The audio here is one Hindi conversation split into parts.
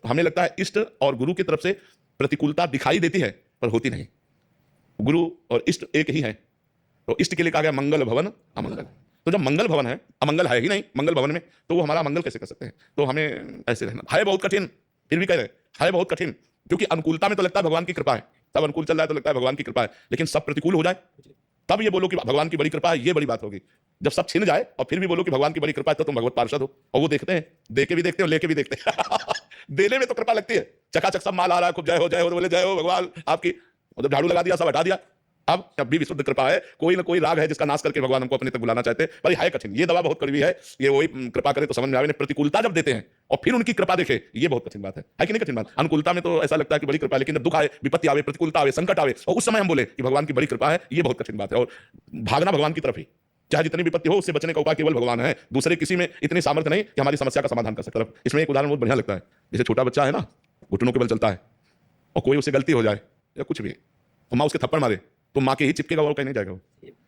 हमें लगता है इष्ट और गुरु की तरफ से प्रतिकूलता दिखाई देती है पर होती नहीं। गुरु और इष्ट एक ही है। तो इष्ट के लिए कहा गया मंगल भवन अमंगल। तो जब मंगल भवन है, अमंगल है ही नहीं मंगल भवन में, तो वो हमारा मंगल कैसे कर सकते हैं? तो हमें ऐसे रहना है बहुत कठिन, फिर भी कह रहे है बहुत कठिन, क्योंकि अनुकूलता में तो लगता है भगवान की कृपा है, सब अनुकूल चल रहा है तो लगता है भगवान की कृपा है, लेकिन सब प्रतिकूल हो जाए तब ये बोलो कि भगवान की बड़ी कृपा है, ये बड़ी बात होगी। जब सब छिन जाए और फिर भी बोलो कि भगवान की बड़ी कृपा है, तो तुम भगवत पार्षद हो। और वो देखते हैं, देके भी देखते हो, लेके भी देखते हैं देने में तो कृपा लगती है, चकाचक सब माल आ रहा है, खूब जय हो तो बोले जय हो भगवान आपकी, और जब झाड़ू लगा दिया सब हटा दिया। अब भी विशुद्ध कृपा है, कोई ना कोई राग है जिसका नाश करके भगवान हमको अपने तक बुलाना चाहते हैं, पर यह है कठिन, ये दवा बहुत कड़वी है, ये वही कृपा करे तो समझ में आवे। प्रतिकूलता जब देते हैं और फिर उनकी कृपा देखे, ये बहुत कठिन बात है कि नहीं? कठिन बात। अनुकूलता में तो ऐसा लगता है कि बड़ी कृपा है, लेकिन जब दुख आए, विपत्ति आवे, प्रतिकूलता आवे, संकट आवे, और उस समय हम बोले कि भगवान की बड़ी कृपा है, ये बहुत कठिन बात है। और भागना भगवान की तरफ ही, चाहे जितनी विपत्ति हो, उससे बचने का उपाय केवल भगवान है, दूसरे किसी में इतनी सामर्थ्य नहीं कि हमारी समस्या का समाधान कर सकता है। इसमें एक उदाहरण बहुत बढ़िया लगता है, जैसे छोटा बच्चा है ना, घुटनों के बल चलता है, और कोई उससे गलती हो जाए या कुछ भी, तो माँ उसके थप्पड़ मारे तो माँ के ही चिपकेगा, और कहीं नहीं जाएगा।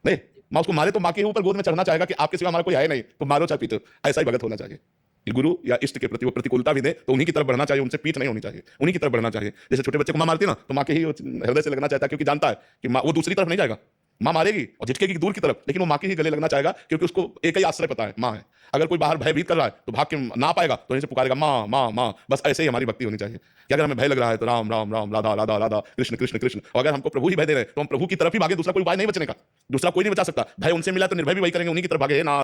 नहीं, माँ उसको मारे तो माँ के ऊपर गोद में चढ़ना चाहेगा कि आपके सिवा हमारा कोई है नहीं, तो मारो चाहे पीटो। ऐसा ही भगत होना चाहिए। गुरु या इष्ट के प्रति वो प्रतिकूलता भी दे तो उन्हीं की तरफ बढ़ना चाहिए, उनसे पीठ नहीं होनी चाहिए, उन्हीं की तरफ बढ़ना चाहिए। जैसे छोटे बच्चे को माँ मारती ना, तो माँ के ही हृदय से लगना चाहता है, क्योंकि जानता है कि माँ वो दूसरी तरफ नहीं जाएगा, माँ मारेगी और झटकेगी दूर की तरफ, लेकिन वो माँ के ही गले लगना चाहेगा, क्योंकि उसको एक ही आश्रय पता है, माँ है। अगर कोई बाहर भयभीत कर रहा है तो भाग के ना पाएगा, तो इनसे पुकारेगा माँ माँ माँ। बस ऐसे ही हमारी भक्ति होनी चाहिए कि अगर हमें भय लग रहा है तो राम राम राम, राधा राधा राधा, कृष्ण कृष्ण कृष्ण। और अगर हमको प्रभु ही भय दे रहे हैं तो हम प्रभु की तरफ ही भागे, दूसरा कोई उपाय नहीं बचने का, दूसरा कोई नहीं बचा सकता। भय उनसे मिला तो निर्भय भी वही करेंगे, उन्हीं की तरफ भागे ना।